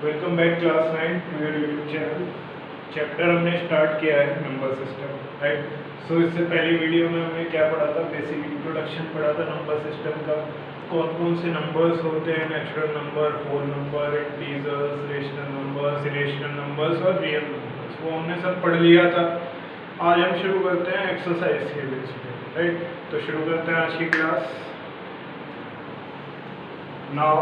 Welcome back class 9 to your YouTube channel. Chapter हमने start किया है नंबर सिस्टम, राइट। सो इससे पहली वीडियो में हमने क्या पढ़ा था, बेसिक इंट्रोडक्शन पढ़ा था नंबर सिस्टम का। कौन कौन से नंबर्स होते हैं, natural number, whole number, integers, rational numbers, irrational numbers और रियल नंबर्स, वो हमने सब पढ़ लिया था। आज हम शुरू करते हैं एक्सरसाइज के बेस पे, राइट। तो शुरू करते हैं आज की क्लास। नाउ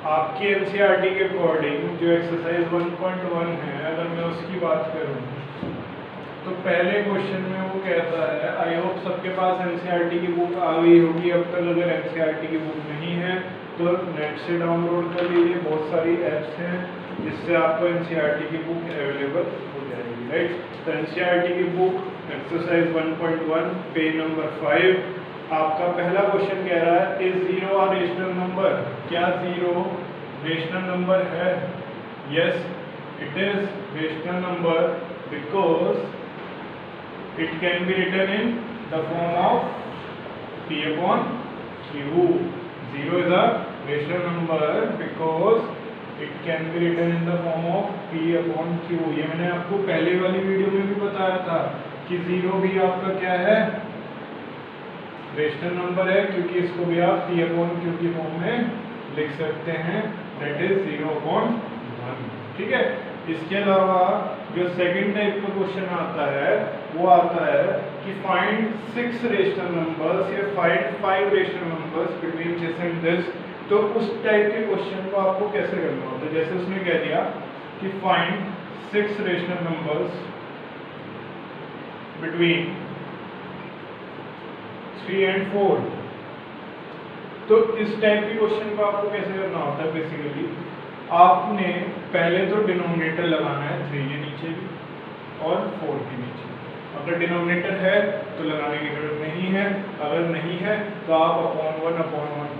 आपकी एनसीईआरटी के अकॉर्डिंग जो एक्सरसाइज 1.1 है, अगर मैं उसकी बात करूं तो पहले क्वेश्चन में वो कहता है, आई होप सबके पास एनसीईआरटी की बुक आ गई होगी अब तक। अगर एनसीईआरटी की बुक नहीं है तो नेट से डाउनलोड कर लीजिए, बहुत सारी ऐप्स हैं जिससे आपको एनसीईआरटी की बुक अवेलेबल हो जाएगी, राइट। तो एनसीईआरटी की बुक एक्सरसाइज 1.1 पेज नंबर 5। आपका पहला क्वेश्चन कह रहा है, is zero a rational number? क्या जीरो रेशनल नंबर है? Yes, it is rational number because it can be written in the form of p upon q. Zero is a rational number because it can be written in the form of p upon q. ये मैंने आपको पहले वाली video में भी बताया था कि जीरो भी आपका क्या है, रेशनल नंबर है, क्योंकि इसको भी आप p अपॉन q की फॉर्म में लिख सकते हैं, दैट इज 0/1, ठीक है। इसके अलावा जो सेकंड टाइप का क्वेश्चन आता है वो आता है कि फाइंड 6 रेशनल नंबर्स या find 5 rational numbers between this and this. तो उस टाइप के क्वेश्चन को आपको कैसे करना होता है? जैसे उसने कह दिया कि find 6 rational numbers between 3 and 4। तो इस टाइप के क्वेश्चन को आपको कैसे करना होता है? बेसिकली आपने पहले तो डिनोमिनेटर लगाना है 3 के नीचे भी और 4 के नीचे। अगर डिनोमिनेटर है तो लगाने की जरूरत नहीं है, अगर नहीं है तो आप अपॉन 1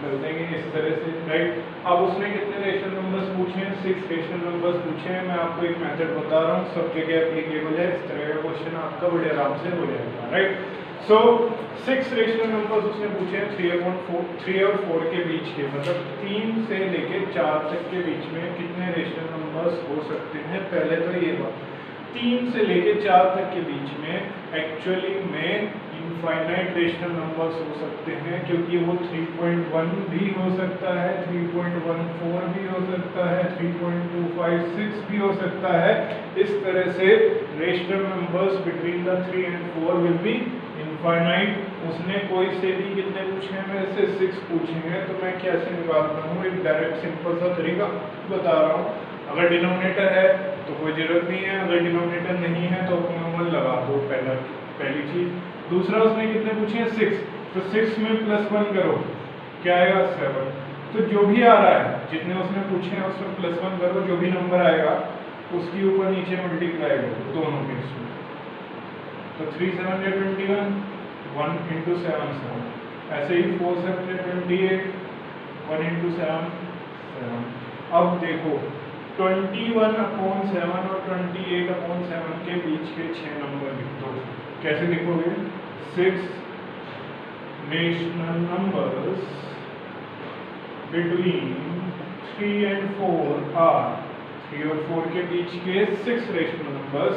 कर देंगे इस तरह से, राइट। अब उसने कितने रेशनल नंबर्स पूछे हैं? 6 रेशनल नंबर्स पूछे हैं। मैं आपको एक मेथड बता रहा हूँ, सब जगह एप्लीकेबल है। इस तरह का क्वेश्चन आपका बड़े आराम से हो जाएगा, राइट। सो 6 रेशनल नंबर्स उसने पूछे हैं 3 और 4 के बीच के, मतलब 3 से लेके 4 तक के बीच में कितने रेशनल नंबर्स हो सकते हैं। पहले तो ये बात, 3 से लेके 4 तक के बीच में एक्चुअली में इनफाइनाइट रेशनल नंबर्स हो सकते हैं, क्योंकि वो 3.1 भी हो सकता है, 3.14 भी हो सकता है, 3.256 भी हो सकता है। इस तरह से rational numbers between the 3 and 4 will be infinite. उसने कोई से भी कितने पूछे हैं? मेरे से 6 पूछे हैं। तो मैं कैसे निकालता हूँ? एक डायरेक्ट सिंपल सा तरीका बता रहा हूँ। अगर डिनोमिनेटर है तो कोई जरूरत नहीं है, अगर डिनोमिनेटर नहीं है तो अपना 1 लगा दो, पहली चीज। दूसरा, उसने कितने पूछे हैं? 6। तो 6 में +1 करो, क्या आएगा? 7। तो जो भी आ रहा है, जितने उसने पूछे हैं उसमें +1 करो, जो भी नंबर आएगा उसकी ऊपर नीचे मल्टीप्लाई करो दोनों के इसमें। तो 3 7 21, 1 × 7 7। ऐसे ही 4 7 28, 1 × 7 7। अब देखो 21/7 और 28/7 के बीच के 6 नंबर लिख दो। कैसे लिखोगे? 6 rational numbers between 3 and 4 are. 3 और 4 के बीच के 6 रेशनल नंबर्स।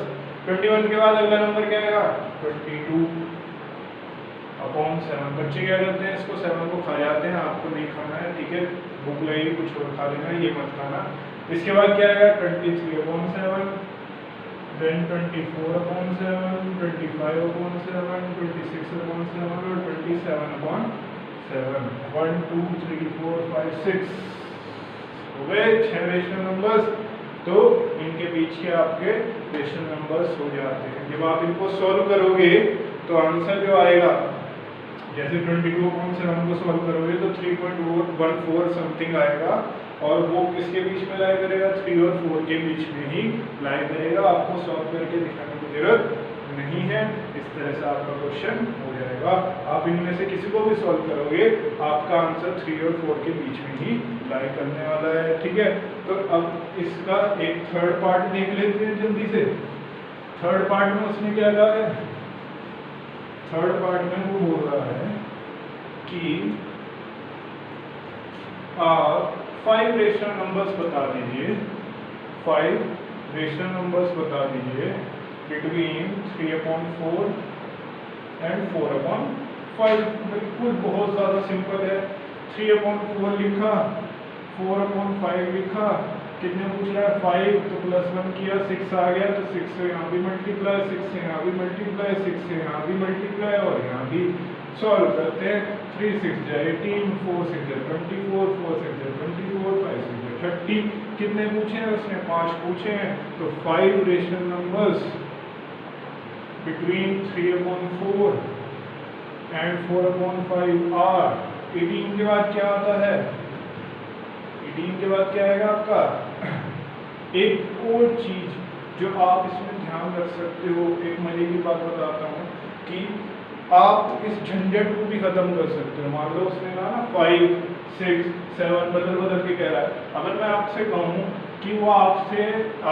21 के बाद अगला नंबर क्या आएगा? 22/7। बच्चे क्या करते हैं? इसको 7 को खा जाते हैं, आपको नहीं खाना है, ठीक है। भूख लगेगी कुछ और खा लेना, ये मत खाना। इसके बाद क्या आएगा? 23/7, then 24/7, 25/7, 26/7 और 27/7। 1 2 3 4 5 6 हो गए 6 रेशनल नंबर्स। तो इनके बीच के आपके रेशनल नंबर्स हो जाते हैं। जब आप इनको सॉल्व करोगे तो आंसर जो आएगा, जैसे 22/7 को सॉल्व करोगे तो 3.14 समथिंग आएगा, और वो किसके बीच में लाई करेगा? 3 और 4 के बीच में ही लाई करेगा। आपको सॉल्व करके दिखाने की जरूरत नहीं है। इस तरह से आपका क्वेश्चन हो जाएगा। आप इनमें से किसी को भी सॉल्व करोगे, आपका आंसर 3 और 4 के बीच में ही लाई करने वाला है, ठीक है। तो अब इसका एक थर्ड पार्ट देख लेते हैं जल्दी से। थर्ड पार्ट में उसने क्या कहा है? थर्ड पार्ट में वो बोल रहा है कि आप 5 रेशनल नंबर्स बता दीजिए 5 रेशनल नंबर्स बता दीजिए बिटवीन 3/4 एंड 4/5। बिल्कुल बहुत ज़्यादा सिंपल है। 3/4 लिखा, 4/5 लिखा, कितने पूछ रहा है 5, तो +1 किया 6 आ गया, तो 6 से यहाँ भी मल्टीप्लाई, 6 से यहाँ भी मल्टीप्लाई, 6 से यहाँ भी मल्टीप्लाई और यहाँ भी सॉल्व करते हैं। 3 6 जा 18, 4 6 जा 24, 4 6 जा 24, 5 6 जा 30। कितने पूछे हैं उसने? 5 पूछे हैं। तो 5 rational numbers between 3/4 and 4/5 are. 18 के बाद क्या आता है? 18 के बाद क्या आएगा आपका? एक और चीज जो आप इसमें ध्यान रख सकते हो, एक मजे की बात बताता हूँ कि आप इस झंझट को भी खत्म कर सकते हो। मान लो उसने कहा ना 5 6 7 बदल बदल के कह रहा है। अगर मैं आपसे कहूँ कि वो आपसे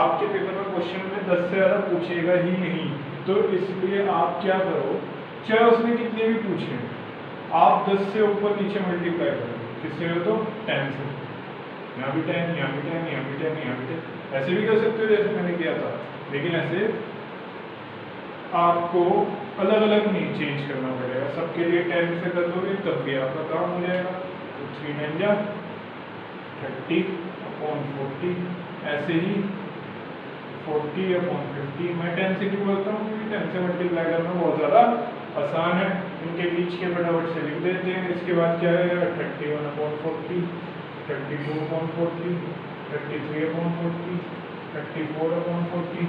आपके पेपर में क्वेश्चन में 10 से ज़्यादा पूछेगा ही नहीं, तो इसलिए आप क्या करो, चाहे उसने कितने भी पूछे, आप 10 से ऊपर नीचे मल्टीप्लाई करो। किससे हो? तो 10 से। यहाँ भी 10, यहाँ भी 10, यहाँ भी 10, यहाँ भी 10, ऐसे भी कर सकते हो जैसे मैंने किया था, लेकिन ऐसे आपको अलग अलग नहीं चेंज करना पड़ेगा। सबके लिए 10 से कर दोगे तब भी आपका काम हो जाएगा। तो 3 9 जा 30/40, ऐसे ही 40/50। मैं 10 से क्यों बोलता हूँ? क्योंकि 10 से मल्टीप्लाई करना बहुत ज़्यादा आसान है। इनके बीच के फटाफट से लिख देते हैं। इसके बाद क्या आएगा? 31/40, 32/40, 33/40, 34/40,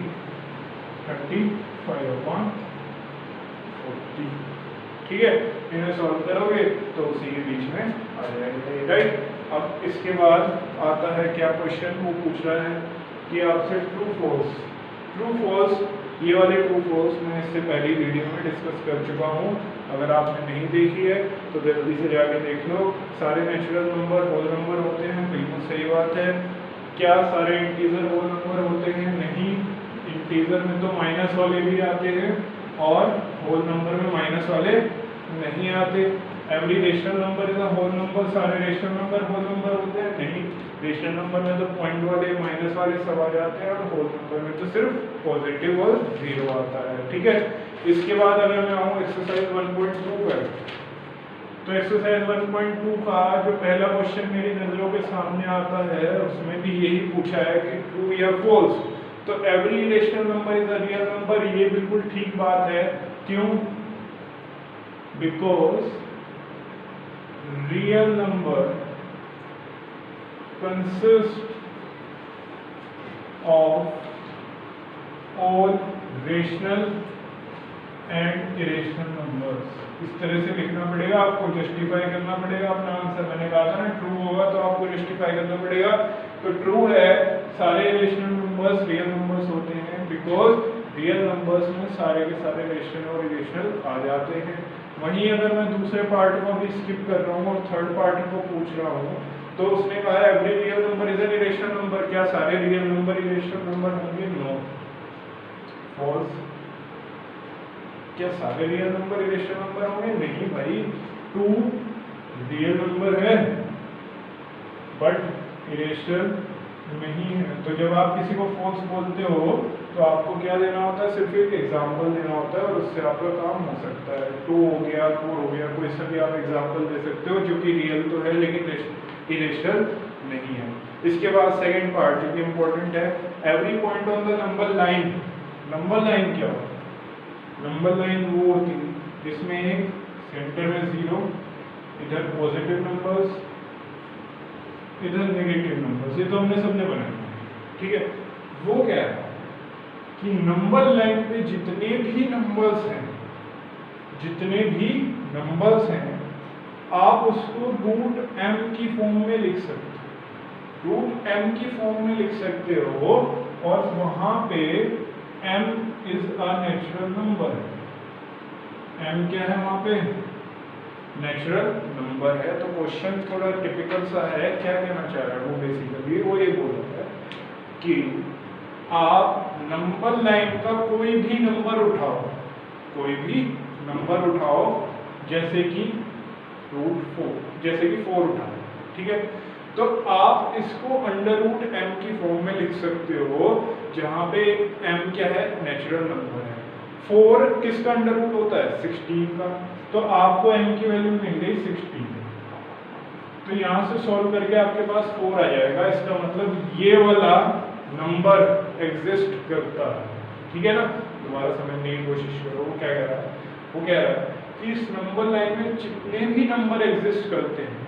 35/40। ठीक है, इन्हें सॉल्व करोगे तो उसी के बीच में आ जाएगा, राइट। अब इसके बाद आता है क्या क्वेश्चन? वो पूछ रहा है कि आपसे ट्रू फॉल्स। ट्रू फॉल्स, ये वाले ट्रू फॉल्स मैं इससे पहली वीडियो में डिस्कस कर चुका हूँ। अगर आपने नहीं देखी है तो जल्दी से जाके देख लो। सारे नेचुरल नंबर होल नंबर होते हैं, बिल्कुल सही बात है। क्या सारे इंटीजर होल नंबर होते हैं? नहीं, इंटीजर में तो माइनस वाले भी आते हैं और होल नंबर में माइनस वाले नहीं आते। Every rational number is a whole number. सारे रेशनल नंबर होल नंबर होते हैं? नहीं, रेशनल नंबर में तो पॉइंट वाले माइनस वाले सब आ जाते हैं और होल नंबर में तो सिर्फ पॉजिटिव और 0 आता है। ठीक है, इसके बाद अगर मैं आऊँ एक्सरसाइज 1.2 पर, तो एक्सरसाइज 1.2 का जो पहला क्वेश्चन मेरी नजरों के सामने आता है उसमें भी यही पूछा है कि ट्रू या फॉल्स। तो every rational number is a real number, ये बिल्कुल ठीक बात है। क्यों? Because real number consist of all rational and irrational numbers. इस तरह से लिखना पड़ेगा, आपको जस्टिफाई करना पड़ेगा अपना आंसर। मैंने कहा था ना ट्रू होगा तो आपको जस्टिफाई करना पड़ेगा। तो ट्रू है, सारे रेशनल नंबर्स रियल नंबर्स होते हैं, बिकॉज रियल नंबर्स में सारे के सारे रेशनल और इरेशनल आ जाते हैं। वहीं अगर मैं दूसरे पार्ट को भी स्किप कर रहा हूँ और थर्ड पार्ट को पूछ रहा हूँ, तो उसने कहा है every real number is an irrational number. क्या सारे रियल नंबर इरेशनल नंबर होंगे? No, false. क्या सारे रियल नंबर इरेशनल नंबर होंगे? नहीं भाई, 2 रियल नंबर है बट इरेशनल नहीं है। तो जब आप किसी को फॉल्स बोलते हो तो आपको क्या देना होता है? सिर्फ एक एग्जाम्पल देना होता है और उससे आपका काम हो सकता है। 2 हो गया, 4 हो गया, कोई सा भी आप एग्जाम्पल दे सकते हो जो कि रियल तो है लेकिन इरेशनल नहीं है। इसके बाद सेकंड पार्ट जो कि इम्पोर्टेंट है, every point on the number line. Number line क्या होता है? नंबर लाइन वो होती है जिसमें एक सेंटर में 0, इधर पॉजिटिव नंबर्स, इधर नेगेटिव नंबर्स। ये तो हमने सबने बनाया, ठीक है। वो क्या है कि नंबर लाइन पे जितने भी नंबर्स हैं आप उसको √m की फॉर्म में लिख सकते हो। √m की फॉर्म में लिख सकते हो और वहां पे m is a natural number. m क्या है वहां पे? नेचुरल नंबर है। तो क्वेश्चन थोड़ा टिपिकल सा है। क्या कहना चाह रहा है वो? बेसिकली वो ये बोल रहा है कि आप नंबर लाइन का कोई भी नंबर उठाओ, जैसे कि √4, जैसे कि 4 उठाओ, ठीक है। तो आप इसको √m की फॉर्म में लिख सकते हो जहाँ पे m क्या है, नेचुरल नंबर है। 4 किसका अंडर रूट होता है, 16 का, तो आपको m की वैल्यू मिल गई 16। तो यहाँ से सॉल्व करके आपके पास 4 आ जाएगा। इसका मतलब ये वाला नंबर एग्जिस्ट करता है, ठीक है ना। दोबारा समझने की कोशिश करो, वो क्या कह रहा है, वो कह रहा है कि इस नंबर लाइन में जितने भी नंबर एग्जिस्ट करते हैं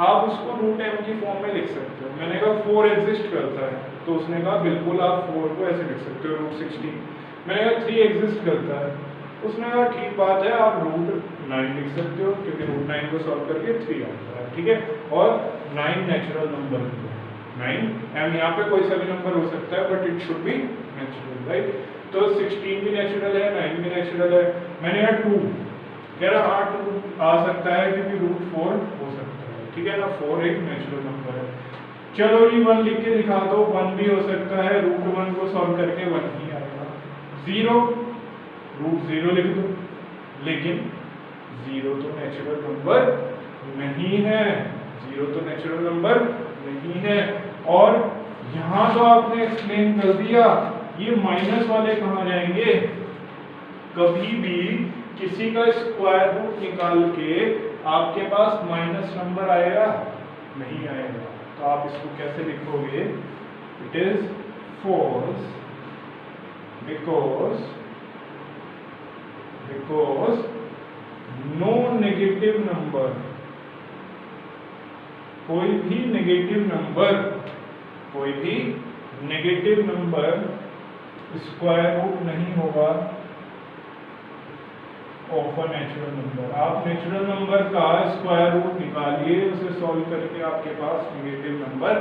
आप उसको रूट m की फॉर्म में लिख सकते हो। मैंने कहा 4 एग्जिस्ट करता है, तो उसने कहा बिल्कुल आप 4 को ऐसे लिख सकते हो, रूट 16। मैंने कहा 3 एग्जिस्ट करता है, उसने कहा ठीक बात है, आप रूट 9 लिख सकते हो, क्योंकि रूट 9 को सॉल्व करके 3 आता है, ठीक है। और 9 नेचुरल नंबर है, 9 m यहाँ पे कोई सा भी नंबर हो सकता है, but it should be natural, right. तो 16 भी नेचुरल है, 9 भी नेचुरल है। मैंने कहा 2, कह रहा हाँ 2 आ सकता है क्योंकि रूट 4 हो सकता है, ठीक है ना। 4 एक नेचुरल नंबर है। चलो ये 1 लिख के दिखा दो, 1 भी हो सकता है, रूट 1 को सॉल्व करके 1 ही आएगा। 0, रूट 0 लिख दो, लेकिन 0 तो नेचुरल नंबर नहीं है, 0 तो नेचुरल नंबर नहीं है। और यहाँ तो आपने एक्सप्लेन कर दिया, ये माइनस वाले कहाँ जाएंगे, कभी भी किसी का स्क्वायर रूट निकाल के आपके पास माइनस नंबर आएगा, नहीं आएगा। तो आप इसको कैसे लिखोगे, it is false because no negative number, कोई भी नेगेटिव नंबर स्क्वायर रूट नहीं होगा ऑफ अ नेचुरल नंबर। आप नेचुरल नंबर का स्क्वायर रूट निकालिए, उसे सॉल्व करके आपके पास नेगेटिव नंबर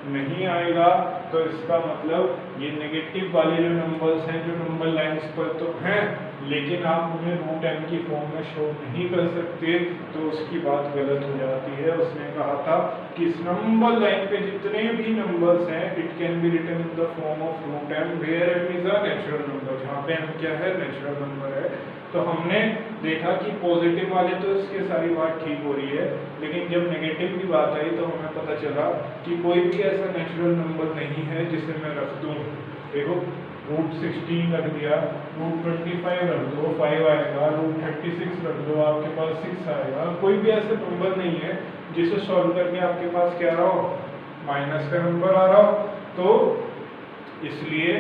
नहीं आएगा। तो इसका मतलब ये नेगेटिव वाले जो नंबर्स हैं, जो नंबर लाइंस पर तो हैं, लेकिन आप उन्हें रूट m की फॉर्म में शो नहीं कर सकते, तो उसकी बात गलत हो जाती है। उसने कहा था कि इस नंबर लाइन पे जितने भी नंबर्स हैं, it can be written in the form of root m where m is a natural number, जहाँ पे m क्या है, नेचुरल नंबर है। तो हमने देखा कि पॉजिटिव वाले तो इसके सारी बात ठीक हो रही है, लेकिन जब नेगेटिव की बात आई तो हमें पता चला कि कोई भी ऐसा नेचुरल नंबर नहीं है जिसे मैं रख दूं। देखो रूट 16 रख दिया, रूट 25 रख दो 5 आएगा, रूट 36 रख दो आपके पास 6 आएगा। कोई भी ऐसा नंबर नहीं है जिसे सॉल्व करके आपके पास क्या रहा हो, माइनस का नंबर आ रहा हो। तो इसलिए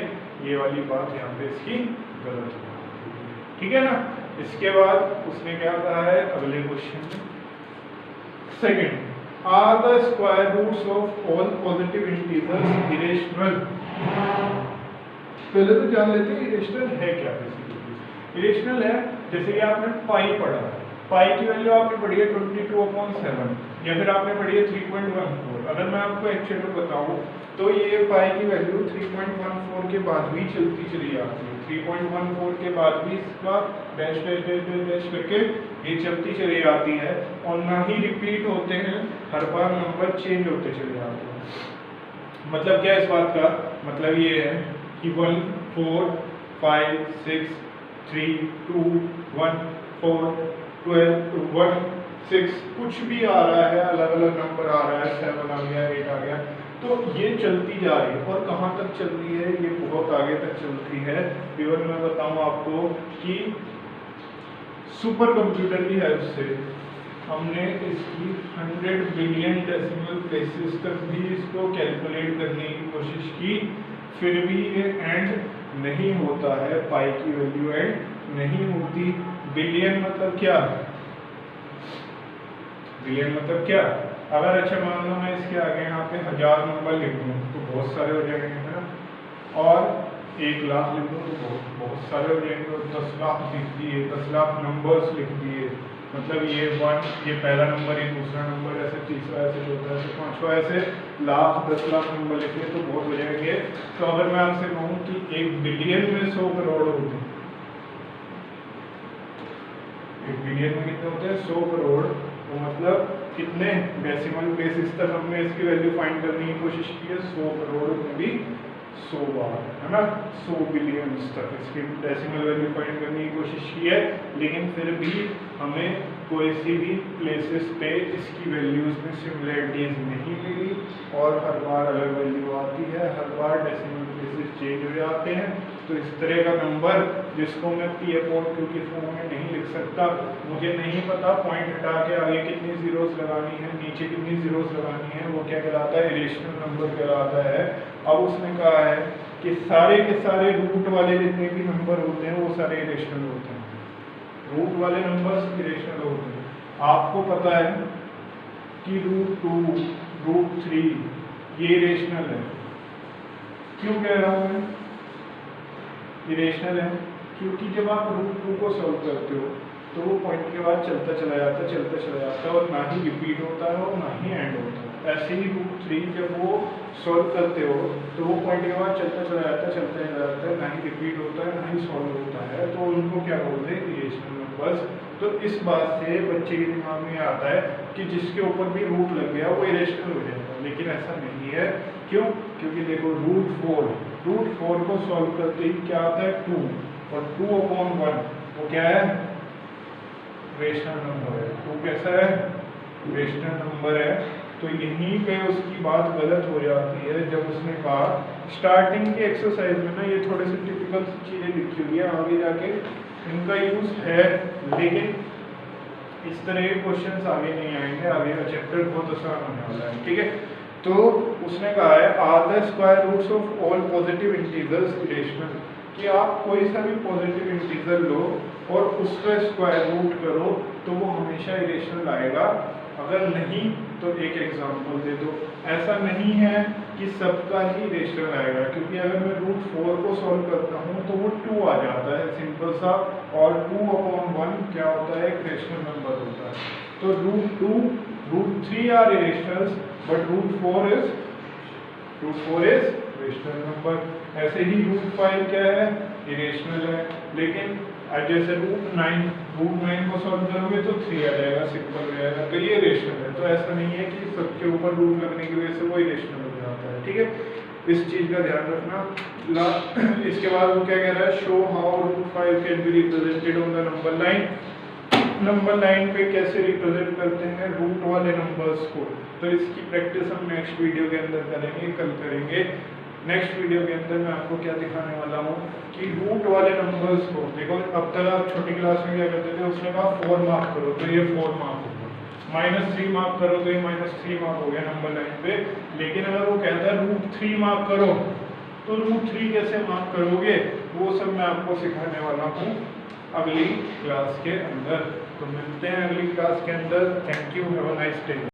ये वाली बात यहाँ पे इसकी गलत है, ठीक है ना। इसके बाद उसने क्या कहा है अगले क्वेश्चन में, second, are the square roots of all positive integers irrational. पहले तो जान लेते हैं इरेशनल है क्या। बेसिकली इरेशनल है, जैसे कि आपने पाई पढ़ा है, पाई की वैल्यू आपने पढ़ी है 22/7, या फिर आपने पढ़ी है 3.14। अगर मैं आपको एक्चुअली बताऊं तो ये पाई की वैल्यू 3.14 के बाद भी चलती चली आती है, 3.14 के बाद भी इसका dash dash dash dash dash करके ये चलती चली आती है, और ना ही रिपीट होते हैं, हर बार नंबर चेंज होते चले जाते हैं। मतलब क्या इस बात का मतलब ये है कि 1 4 5 6 3 2 1 4 12 1 6 कुछ भी आ रहा है, अलग अलग नंबर आ रहा है, 7 आ गया 8 आ गया, तो ये चलती जा रही है। और कहाँ तक चल रही है, ये बहुत आगे तक चलती है। इवन मैं बताऊं आपको कि सुपर कंप्यूटर की हेल्प से हमने इसकी 100 बिलियन डेसिमल प्लेसेस तक भी इसको कैलकुलेट करने की कोशिश की, फिर भी ये एंड नहीं होता है, पाई की वैल्यू एंड नहीं होती। बिलियन मतलब क्या, बिलियन मतलब क्या, अगर अच्छा मान लो मैं इसके आगे यहाँ पे 1000 नंबर लिख दूँ तो बहुत सारे हो जाएंगे, है ना, और 1 लाख लिख दूँ तो बहुत सारे हो जाएंगे। 10 लाख लिख दिए, 10 लाख नंबर्स लिख दिए, मतलब ये 1, ये पहला नंबर, ये दूसरा नंबर, ऐसे तीसरा, ऐसे चौथा, ऐसे पांचवा, ऐसे लाख 10 लाख नंबर लिखे तो बहुत हो जाएंगे। तो अगर मैं आपसे कहूँ कि 1 बिलियन में 100 करोड़ होते हैं, 1 बिलियन में कितने होते हैं, 100 करोड़, तो मतलब कितने डेसिमल प्लेसेस तक हमने इसकी वैल्यू फाइंड करने की कोशिश की है, 100 करोड़ में भी 100 बार, है ना, 100 बिलियन तक इसकी डेसिमल वैल्यू फाइंड करने की कोशिश की है, लेकिन फिर भी हमें कोई सी भी प्लेसेस पे इसकी वैल्यूज में सिमिलरिटीज नहीं मिली, और हर बार अलग वैल्यू आती है, हर बार डेसिमल प्लेसेस चेंज हो जाते हैं। तो इस तरह का नंबर जिसको मैं P/Q की फॉर्म में नहीं लिख सकता, मुझे नहीं पता पॉइंट हटा के आगे कितनी जीरोस लगानी है, नीचे कितनी जीरोस लगानी है, वो क्या कहलाता है, इरेशनल नंबर कहलाता है। अब उसने कहा है कि सारे के सारे रूट वाले जितने भी नंबर होते हैं वो सारे इरेशनल होते हैं। रूट वाले नंबर्स इरेशनल होते हैं। आपको पता है कि √2, √3 ये इरेशनल है। क्यों कह रहा हूँ मैं इरेशनल है? क्योंकि जब आप √2 को सॉल्व करते हो तो वो पॉइंट के बाद चलता चला जाता है और ना ही रिपीट होता है और ना ही एंड होता है। ऐसे ही √3 जब वो सॉल्व करते हो तो वो पॉइंट के बाद चलता चला जाता है, ना ही रिपीट होता है ना ही सॉल्व होता है। तो उनको क्या बोलते हैं, इरेशनल नंबर्स। तो इस बात से बच्चे के दिमाग में आता है कि जिसके ऊपर भी रूट लग गया वो इरेशनल हो जाएगा, लेकिन ऐसा नहीं है। क्यों? क्योंकि देखो √4 को सॉल्व करते ही क्या आता है, 2, और 2/1 वो क्या है, रेशनल नंबर है। 2 कैसा है, रेशनल नंबर है। तो यहीं पे उसकी बात गलत हो जाती है जब उसने कहा स्टार्टिंग की एक्सरसाइज में ना, ये थोड़े से टिपिकल चीज़ें लिखी हुई है, आगे जाके इनका यूज है, लेकिन इस तरह के क्वेश्चंस आगे नहीं आएंगे, आगे का चैप्टर बहुत आसान होने वाला है, ठीक है। तो उसने कहा है are the square roots of all positive integers irrational, कि आप कोई सा भी पॉजिटिव इंटीजर लो और उसका स्क्वायर रूट करो तो वो हमेशा इरेशनल आएगा। अगर नहीं तो एक एग्जांपल दे दो। ऐसा नहीं है कि सबका ही इरेशनल आएगा, क्योंकि अगर मैं √4 को सॉल्व करता हूँ तो वो 2 आ जाता है, सिंपल सा। और 2/1 क्या होता है, एक रेशनल नंबर होता है। तो √2, √3 are irrationals, but √4 is rational number. ऐसे ही √5 क्या है, इरेशनल है। लेकिन जैसे √9 को सॉल्व करोगे तो 3 आ जाएगा, सिंपल रहेगा, तो ये रेशनल है। तो ऐसा नहीं है कि सबके ऊपर रूट लगने की वजह से वो इरेशनल हो जाता है, ठीक है। इस चीज का ध्यान रखना। इसके बाद वो क्या कह रहा है, show how √5 can be represented on the number line. Number line पे कैसे रिप्रेजेंट करते हैं रूट वाले नंबर्स को, तो इसकी प्रैक्टिस हम नेक्स्ट वीडियो के अंदर करेंगे, कल करेंगे। नेक्स्ट वीडियो के अंदर मैं आपको क्या दिखाने वाला हूँ कि रूट वाले नंबर्स को देखो। अब तक आप छोटी क्लास में क्या करते थे, उसने कहा 4 मार्क करो तो ये 4 मार्क होगा, -3 मार्क करो तो ये -3 मार्क हो गया नंबर लाइन पे। लेकिन अगर वो कहता है √3 मार्क करो तो √3 कैसे मार्क करोगे, वो सब मैं आपको सिखाने वाला हूँ अगली क्लास के अंदर। तो मिलते हैं अगली क्लास के अंदर। Thank you, have a nice day.